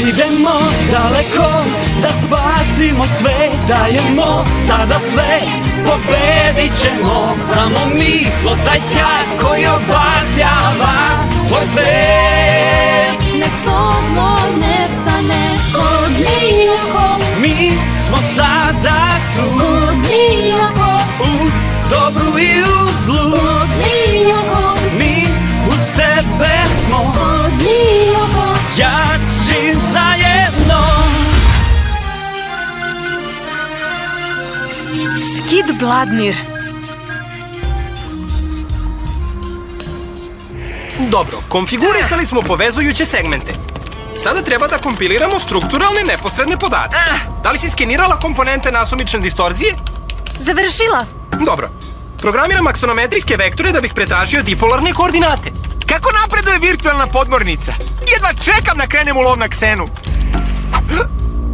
Idemo daleko da spasimo sve, dajemo sada sve, pobedit ćemo. Samo mi smo taj sjaj koji obasjava tvoj svet. Nek svo zlo nestane od nikog. Mi smo sada tu, od nikog. u dobru i u zlu. Od nikog. Mi uz tebe smo, od nikog. jači zajedno. Skid Bladnir. Dobro, konfigurisali smo povezujuće segmente. Sada treba da kompiliramo strukturalne neposredne podatke. Da li si skenirala komponente nasumične distorzije? Završila. Dobro. Programiram aksonometrijske vektore da bih pretražio dipolarne koordinate. Kako napreduje virtualna podmornica? Jedva čekam da krenem u lov na ksenu.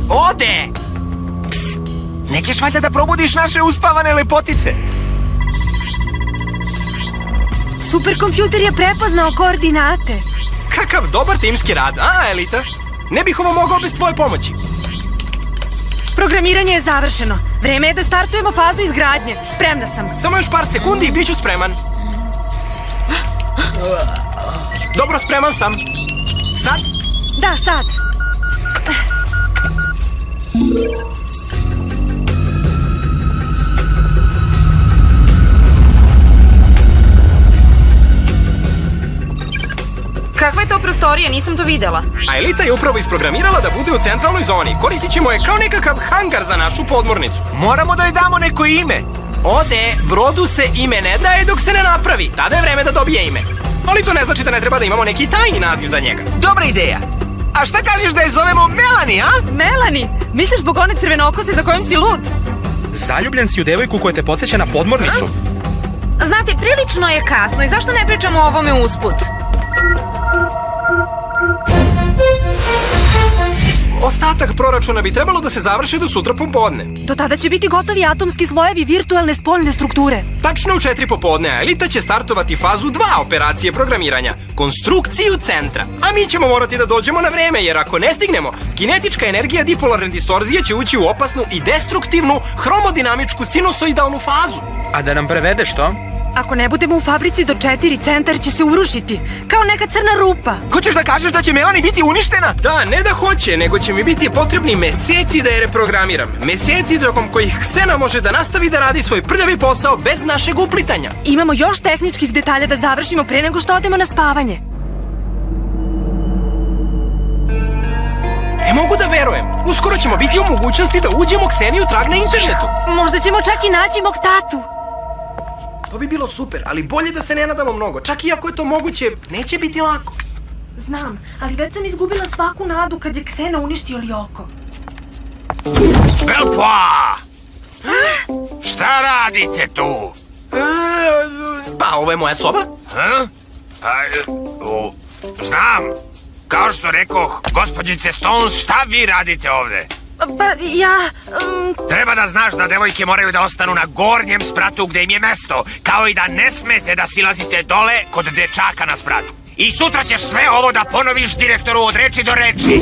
Ode! Psst, nećeš valjda da probudiš naše uspavane lepotice? Superkompjuter je prepoznao koordinate. Kakav dobar timski rad, a, Elita? Ne bih ovo mogao bez tvoje pomoći. Programiranje je završeno. Vreme je da startujemo fazu izgradnje. Spremna sam. Samo još par sekundi i bit ću spreman. Dobro, spreman sam. Sad? Da, sad. Kakva je to prostorija? Nisam to videla. A Elita je upravo isprogramirala da bude u centralnoj zoni. Koristit ćemo je kao nekakav hangar za našu podmornicu. Moramo da joj damo neko ime. Ode, brodu se ime ne daje dok se ne napravi. Tada je vreme da dobije ime. Ali to ne znači da ne treba da imamo neki tajni naziv za njega. Dobra ideja. A šta kažeš da je zovemo Melani, a? Melani, misliš zbog one crvenokose za kojom si lud? Zaljubljen si u devojku koja te podsjeća na podmornicu. Znate, prilično je kasno i zašto ne pričamo o ovome usput? Ostatak proračuna bi trebalo da se završi do sutra popodne. Do tada će biti gotovi atomski slojevi virtualne spoljne strukture. Tačno u 4 popodne, a Elita će startovati fazu 2 operacije programiranja, konstrukciju centra. A mi ćemo morati da dođemo na vreme, jer ako ne stignemo, kinetička energija dipolarne distorzije će ući u opasnu i destruktivnu hromodinamičku sinusoidalnu fazu. A da nam prevedeš to? Ako ne budemo u fabrici do 4, centar će se urušiti, kao neka crna rupa. Hoćeš da kažeš da će Melani biti uništena? Da, ne da hoće, nego će mi biti potrebni meseci da je reprogramiram. Meseci tokom kojih Ksena može da nastavi da radi svoj prljavi posao bez našeg uplitanja. Imamo još tehničkih detalja da završimo pre nego što odemo na spavanje. Ne mogu da verujem. Uskoro ćemo biti u mogućnosti da uđemo Kseni u trag na internetu. Možda ćemo čak i naći mog tatu. To bi bilo super, ali bolje da se ne nadamo mnogo. Čak i ako je to moguće, neće biti lako. Znam, ali već sam izgubila svaku nadu kad je Ksena uništio Lioko. Belpa! Šta radite tu? Pa, ovo je moja soba. Znam. Kao što rekoh, gospođice Stones, šta vi radite ovde? Pa ja... Treba da znaš da devojke moraju da ostanu na gornjem spratu gde im je mesto, kao i da ne smete da silazite dole kod dečaka na spratu. I sutra ćeš sve ovo da ponoviš direktoru od reči do reči.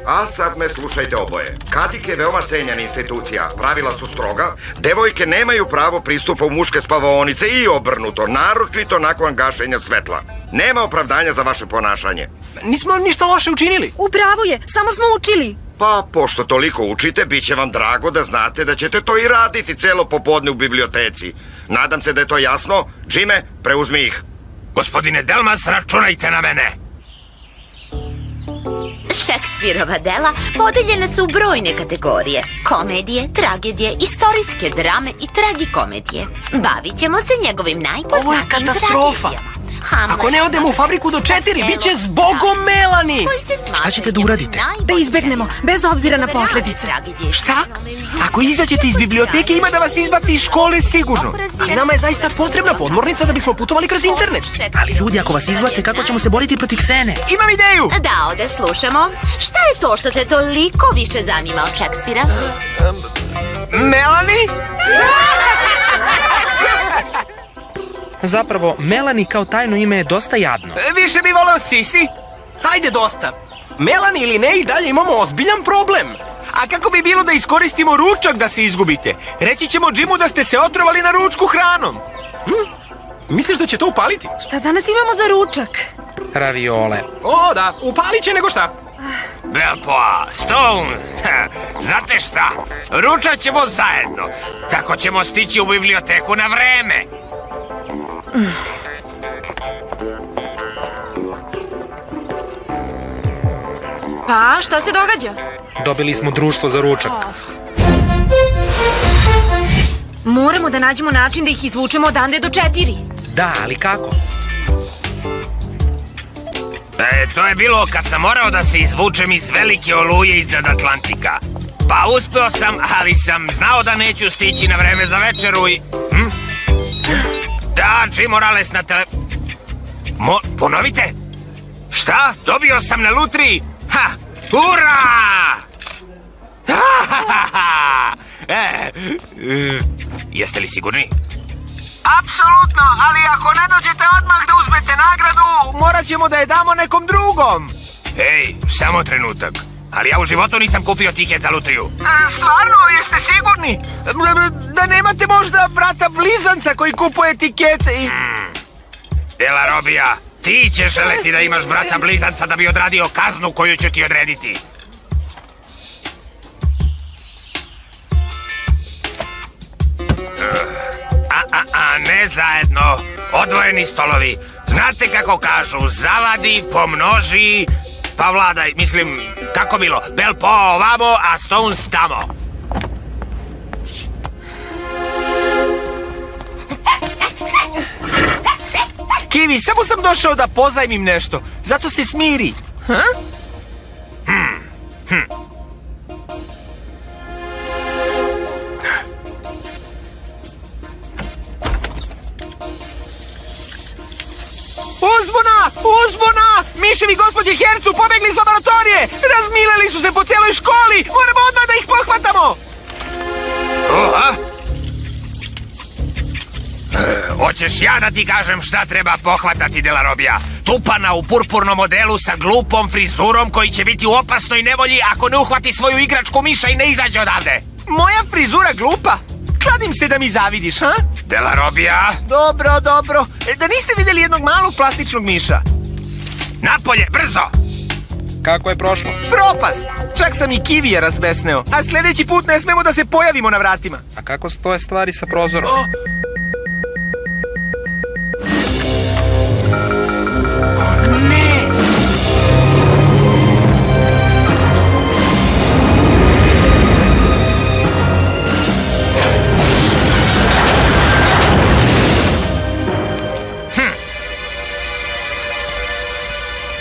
A sad me slušajte oboje. Katik je veoma cenjena institucija, pravila su stroga, devojke nemaju pravo pristupa u muške spavaonice i obrnuto, naročito nakon gašenja svetla. Nema opravdanja za vaše ponašanje. Nismo ništa loše učinili. Upravo je, samo smo učili. Pa, pošto toliko učite, bit će vam drago da znate da ćete to i raditi celo popodne u biblioteci. Nadam se da je to jasno. Džime, preuzmi ih. Gospodine Delmas, računajte na mene. Šekspirova dela podeljena su u brojne kategorije. Komedije, tragedije, istorijske drame i tragikomedije. Bavit ćemo se njegovim najpoznatijim tragedijama. Ako ne odemo u fabriku do 4, bit će zbogom Melani. Šta ćete da uradite? Da izbegnemo, bez obzira na posledice. Šta? Ako izađete iz biblioteke, ima da vas izbaci iz škole sigurno. Ali nama je zaista potrebna podmornica da bismo putovali kroz internet. Ali ljudi, ako vas izbace, kako ćemo se boriti protiv ksene? Imam ideju! Da, ovde slušamo. Šta je to što te toliko više zanima od Šekspira? Melani? Zapravo, Melani kao tajno ime je dosta jadno. Više bi voleo Sisi. Hajde dosta. Melani ili ne, i dalje imamo ozbiljan problem. A kako bi bilo da iskoristimo ručak da se izgubite? Reći ćemo Jimu da ste se otrovali na ručku hranom. Misliš da će to upaliti? Šta danas imamo za ručak? Raviole. O, da, upalit će nego šta. Belpoa, Stones, znate šta? Ručat ćemo zajedno. Tako ćemo stići u biblioteku na vreme. Pa, šta se događa? Dobili smo društvo za ručak. Moramo da nađemo način da ih izvučemo odande do 4. Da, ali kako? To je bilo kad sam morao da se izvučem iz velike oluje iznad Atlantika. Pa uspeo sam, ali sam znao da neću stići na vreme za večeru i... Da, Jim Morales na tele... Ponovite? Šta? Dobio sam na lutriji? Ha! Ura! Jeste li sigurni? Apsolutno, ali ako ne dođete odmah da uzmete nagradu, morat ćemo da je damo nekom drugom. Ej, samo trenutak. Ali ja u životu nisam kupio tiket za lutriju. Stvarno, jeste sigurni? Da nemate možda brata blizanca koji kupuje tikete i... Dela Robija, ti ćeš želeti da imaš brata blizanca da bi odradio kaznu koju ću ti odrediti. Ne zajedno, odvojeni stolovi. Znate kako kažu, zavadi, pomnoži, pa vladaj, mislim, kako bilo, Belpo ovamo, a Stones tamo. Kiwi, samo sam došao da pozajmim nešto, zato se smiri. Uzbuna! Miševi gospođe Hercu pobegli iz laboratorije! Razmileli su se po cijeloj školi! Moramo odmah da ih pohvatamo! Hoćeš ja da ti kažem šta treba pohvatati, Dela Robija? Tupana u purpurnom modelu sa glupom frizurom koji će biti u opasnoj nevolji ako ne uhvati svoju igračku miša i ne izađe odavde. Moja frizura glupa? Kladim se da mi zavidiš, ha? Dela Robija? Dobro. Da niste vidjeli jednog malog plastičnog miša? Napolje, brzo! Kako je prošlo? Propast! Čak sam i Kivija razbesneo. A sljedeći put ne smemo da se pojavimo na vratima. A kako stoje stvari sa prozorom?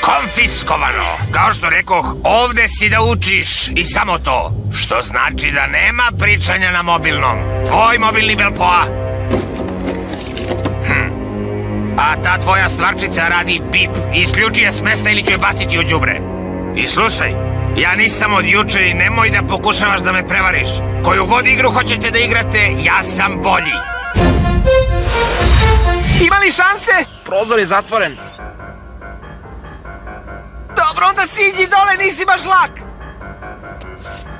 Konfiskovano. Kao što rekoh, ovde si da učiš i samo to. Što znači da nema pričanja na mobilnom. Tvoj mobilni Belpoa. A ta tvoja stvarčica radi bip. Isključi je s mesta ili ću je baciti u đubre. I slušaj, ja nisam od juče i nemoj da pokušavaš da me prevariš. Koju god igru hoćete da igrate, ja sam bolji. Ima li šanse? Prozor je zatvoren. Dobro, onda siđi dole, nisi baš lak.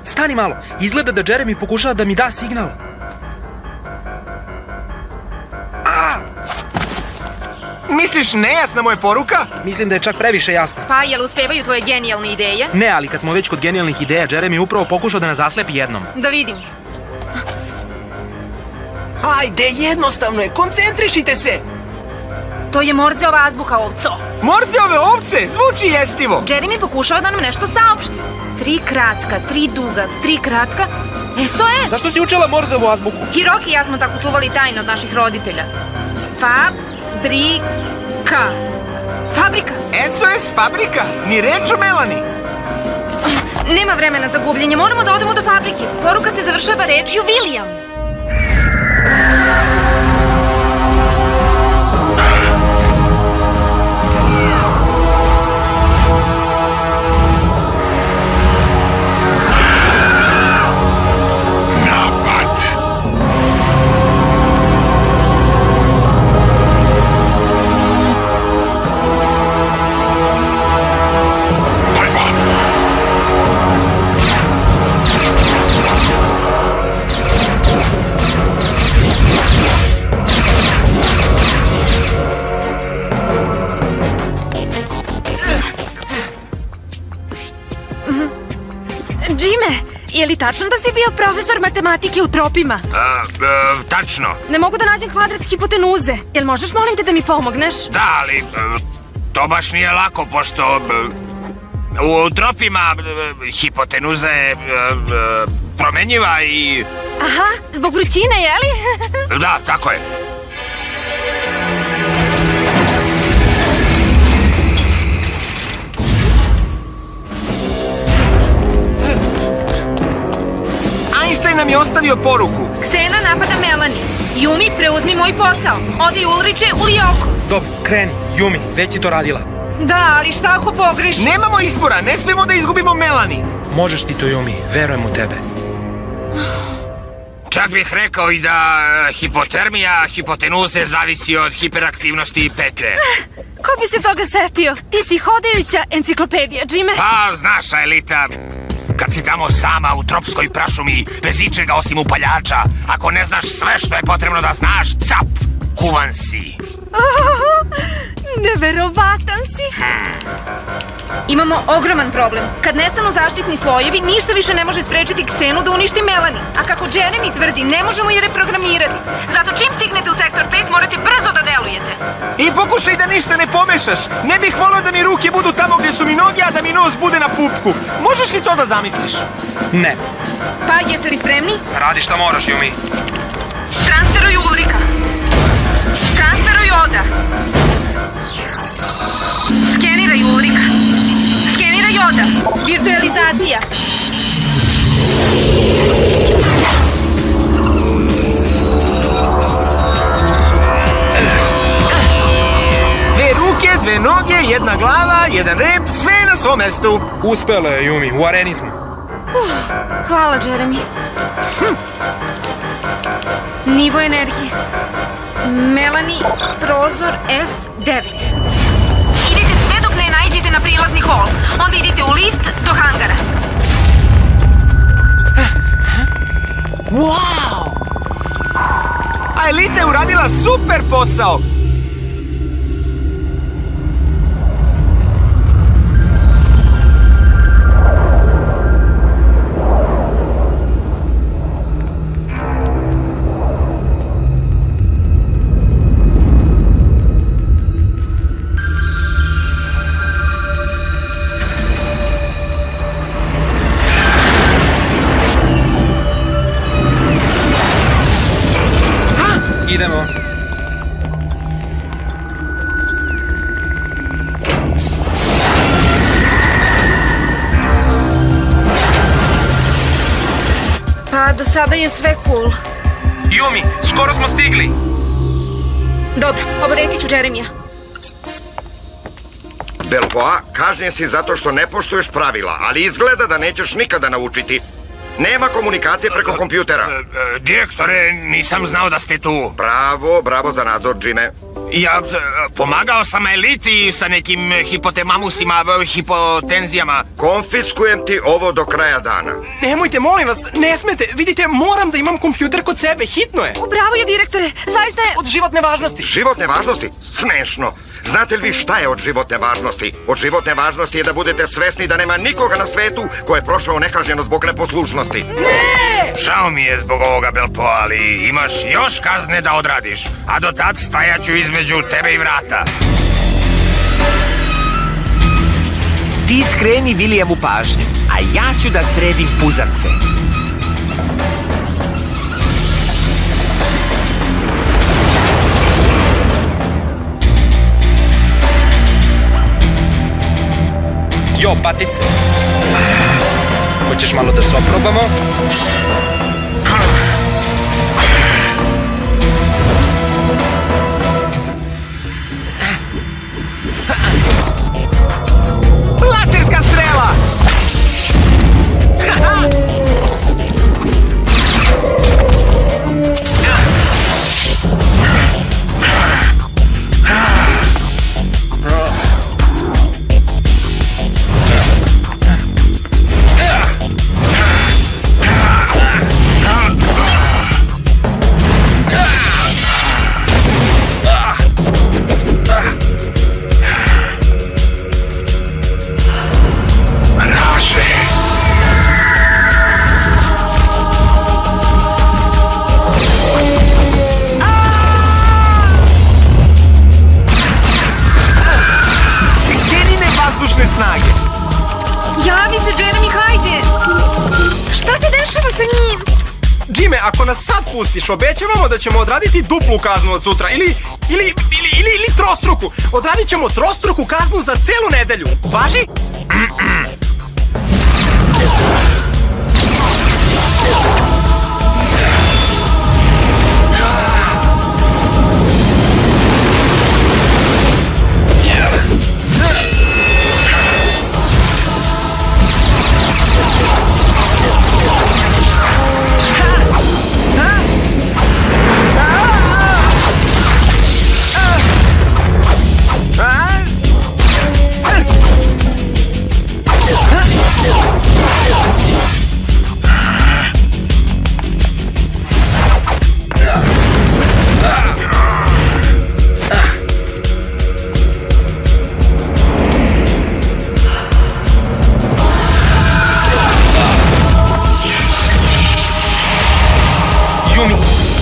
Stani malo, izgleda da Jeremy pokušava da mi da signal. Misliš nejasna moja poruka? Mislim da je čak previše jasna. Pa, jel uspevaju tvoje genijalne ideje? Ne, ali kad smo već kod genijalnih ideja, Jeremy upravo pokušao da nas zaslepi jednom. Da vidim. Ajde, jednostavno je, koncentrišite se! To je Morzeova azbuka, ovco. Morzeove ovce, zvuči jestivo. Jeremy pokušava da nam nešto saopšti. 3 kratka, 3 duga, 3 kratka. SOS! Zašto si učila Morzeovu azbuku? Hiroki i ja smo tako čuvali tajno od naših roditelja. Fabrika. SOS fabrika, ni reč o Melani. Nema vremena za gubljenje, moramo da odemo do fabrike. Poruka se završava rečju William. Džime, je li tačno da si bio profesor matematike u tropima? Tačno. Ne mogu da nađem kvadrat hipotenuze. Jel možeš, molim te, da mi pomogneš? Da, ali to baš nije lako, pošto u tropima hipotenuza je promenjiva i... Aha, zbog vrućine, jeli? Da, tako je. Einstein nam je ostavio poruku. Ksena napada Melanie. Yumi, preuzmi moj posao. Odi Ulriče u Lyoko. Dobro, kreni. Yumi, već si to radila. Da, ali šta ako pogrešim? Nemamo izbora, ne smemo da izgubimo Melanie. Možeš ti to, Yumi, verujem u tebe. Čak bih rekao i da hipotermija hipotenuze zavisi od hiperaktivnosti petlje. Ko bi se toga setio? Ti si hodajuća enciklopedija, Džime. Pa, znaš, Aelita, kad si tamo sama u tropskoj prašumi, bez ičega osim upaljača, ako ne znaš sve što je potrebno da znaš, cap, kuvan si. Neverovatan si. Imamo ogroman problem. Kad nestanu zaštitni slojevi, ništa više ne može sprečiti Ksenu da uništi Melanie. A kako Jeremy tvrdi, ne možemo je reprogramirati. Zato čim stignete u sektor 5, morate brzo da delujete. I pokušaj da ništa ne pomešaš. Ne bih volio da mi ruke budu tamo gdje su mi noge, a da mi nos bude na pupku. Možeš li to da zamisliš? Ne. Pa, jeste li spremni? Radi šta moraš, Yumi. Transferuj Ulrika. Transferuj Oda. Skeniraj Ulrika. Skeniraj Oda. Virtualizacija. Dve ruke, dve noge, jedna glava, jedan rep, sve je na svom mestu. Uspelo je, Yumi, u areni smo. Hvala, Jeremy. Nivo energije. Melanie, prozor F9. Idite sve dok ne naiđete na prilazni hol. Onda idite u lift do hangara. Wow! Aelita je uradila super posao. Idemo. Pa, do sada je sve cool. Yumi, skoro smo stigli. Dobro, obavestit ću Jeremija. Belboa, kažnjen si zato što ne poštuješ pravila, ali izgleda da nećeš nikada naučiti. Nema komunikacije preko kompjutera. Direktore, nisam znao da ste tu. Bravo, bravo za nadzor, Džime. Ja pomagao sam Aeliti sa nekim hipotemamusima, hipotenzijama. Konfiskujem ti ovo do kraja dana. Nemojte, molim vas, ne smete. Vidite, moram da imam kompjuter kod sebe, hitno je. Bravo je, direktore, zaista je... Od životne važnosti. Životne važnosti? Smešno. Znate li vi šta je od životne važnosti? Od životne važnosti je da budete svesni da nema nikoga na svetu ko je prošao nekažnjeno zbog neposlušnosti. Ne! Žao mi je zbog ovoga, Belpo, ali imaš još kazne da odradiš. A do tad stajaću između tebe i vrata. Ti skreni Williamu pažnju, a ja ću da sredim puzarce. Jo, patice. Hoćeš malo da se oprobamo? Laserska strela! Snage. Javi se, Jeremy, hajde! Šta se dešava sa njim? Jime, ako nas sad pustiš, obećavamo da ćemo odraditi duplu kaznu od sutra ili trostruku. Odradit ćemo trostruku kaznu za celu nedelju. Važi?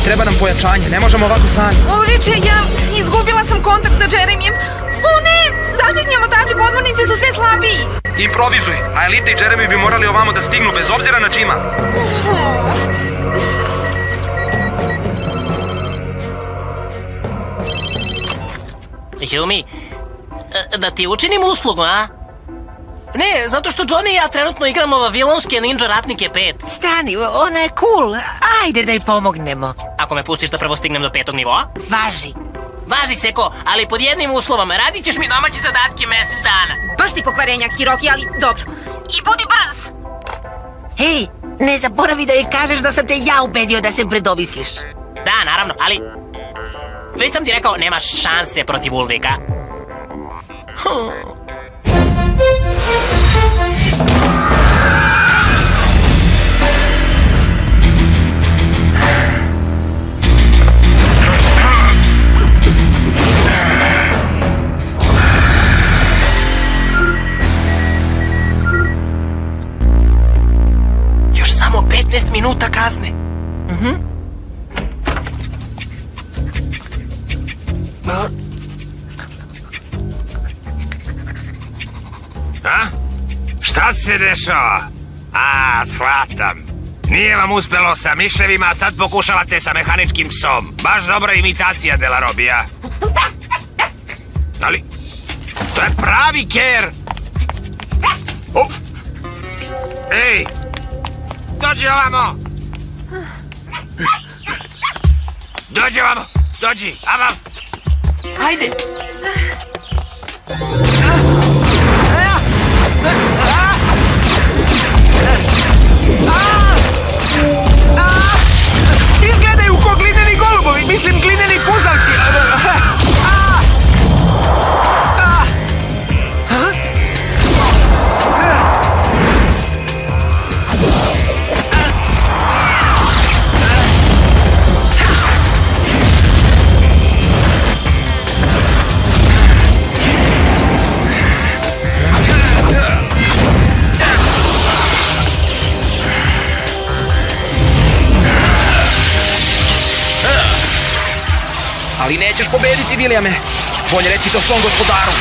Treba nam pojačanje, ne možemo ovako sami. Ulriče, ja izgubila sam kontakt sa Jeremijem. O ne, zaštitni omotači podmornice su sve slabiji. Improvizuj, a Elita i Jeremy bi morali ovamo da stignu bez obzira na Jima. Yumi, da ti učinim uslugu, a? Ne, zato što Johnny i ja trenutno igramo Vavilonske ninja ratnike 5. Stani, ona je cool. Ajde da joj pomognemo. Ako me pustiš da prvo stignem do 5. nivoa? Važi. Važi, Seko, ali pod jednim uslovom. Radit ćeš mi domaće zadatke mesec dana. Baš ti pokvarenjak, Hiroki, ali dobro. I budi brz. Hej, ne zaboravi da joj kažeš da sam te ja ubedio da se predomisliš. Da, naravno, ali... Već sam ti rekao, nemaš šanse protiv Ulrika. Još samo 15 minuta kazne. A? Šta se dešava? Shvatam. Nije vam uspelo sa miševima, a sad pokušavate sa mehaničkim psom. Baš dobra imitacija Dela Robija. Ali, to je pravi ker. Ej, dođi ovamo. Dođi ovamo, dođi, avam. Ajde. Izgledaju ko glineni golubovi, mislim glineni puzavci. Ali nećeš pobediti, Williame. Bolje reci to svom gospodaru.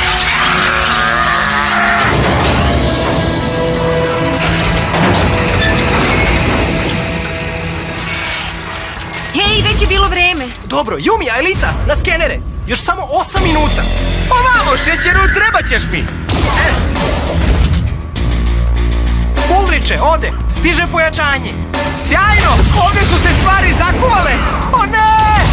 Hej, već je bilo vreme. Dobro, Yumi, a Elita, na skenere. Još samo 8 minuta. Ovamo, šećeru, treba ćeš mi. Ulriče, ode, stiže pojačanje. Sjajno! Ovdje su se stvari zakuvale! O ne!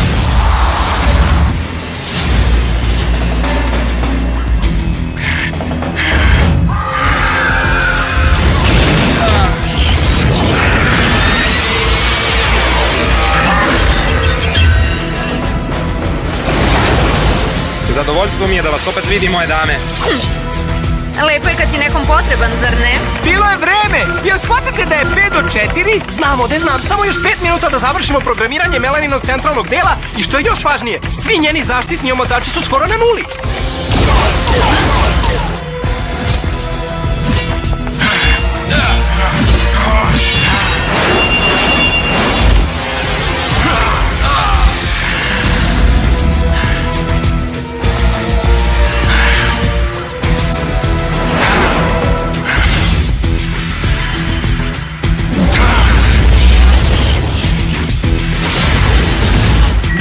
Zadovoljstvo mi je da vas opet vidim, moje dame. Lepo je kad si nekom potreban, zar ne? Bilo je vreme! Jel shvatate da je 5 do 4? Znamo, ne znam, samo još 5 minuta da završimo programiranje Melaninog centralnog dela i što je još važnije, svi njeni zaštitni omotači su skoro na nuli.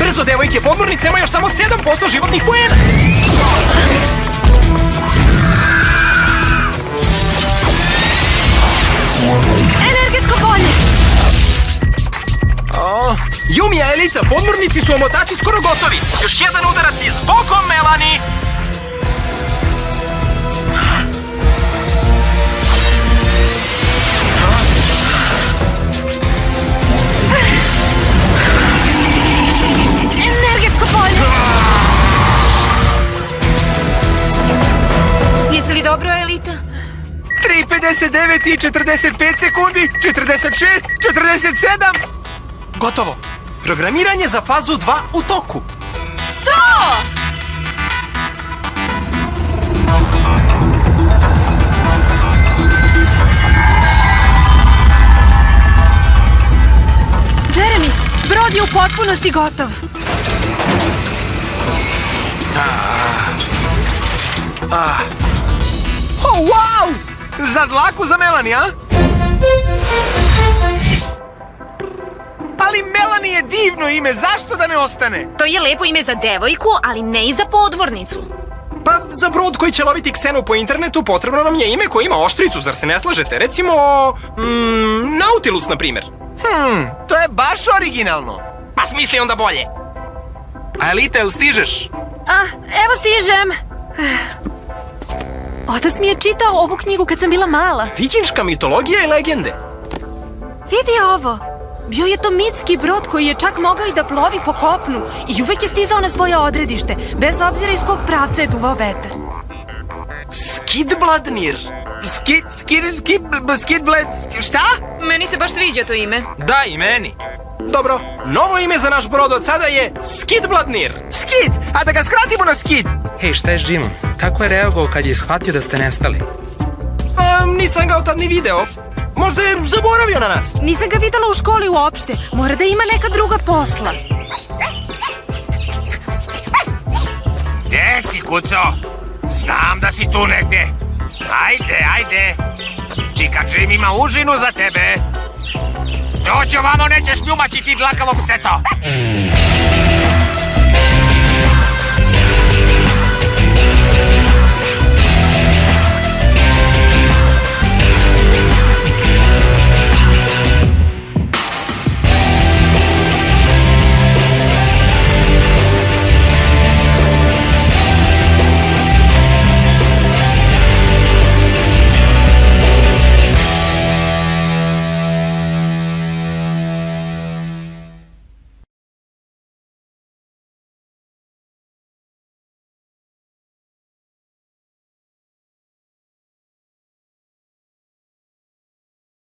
Brzo, devojke, podmornica ima još samo 7% životnih poena. Energetsko polje! Jumija, Elisa, podmornici su omotači skoro gotovi. Još jedan udarac i s bokom, Melani! Energetsko polje! Jesi li dobro, Elita? 3:59 i 45 sekundi, 46, 47. Gotovo. Programiranje za fazu 2 u toku. Jeremy, brod je u potpunosti gotov. Oh, wow! Za dlaku za Melani, a? Ali Melani je divno ime, zašto da ne ostane? To je lepo ime za devojku, ali ne i za podmornicu. Pa za brod koji će loviti ksenu po internetu potrebno nam je ime koje ima oštricu, zar se ne slažete? Recimo, Nautilus, na primjer. To je baš originalno. Pa smisli onda bolje. A Elita, jel stižeš? Evo stižem. Otac mi je čitao ovu knjigu kad sam bila mala. Vikinška mitologija i legende. Vidi ovo. Bio je to mitski brod koji je čak mogao i da plovi po kopnu i uvek je stizao na svoje odredište, bez obzira iz kog pravca je duvao vetar. Skidbladnir. Skidblad, šta? Meni se baš sviđa to ime. Da, i meni. Dobro, novo ime za naš brod od sada je Skidbladnir. Skid, a da ga skratimo na skid. Hej, šta je s Jimom? Kako je reagovao kad je shvatio da ste nestali? Nisam ga od tad ni video. Možda je zaboravio na nas. Nisam ga videla u školi uopšte. Mora da ima neka druga posla. Gde si, kuco? Znam da si tu negde. Ajde. Čika Jim ima užinu za tebe. Dođi ovamo, nećeš mjumačiti dlakavo pseto.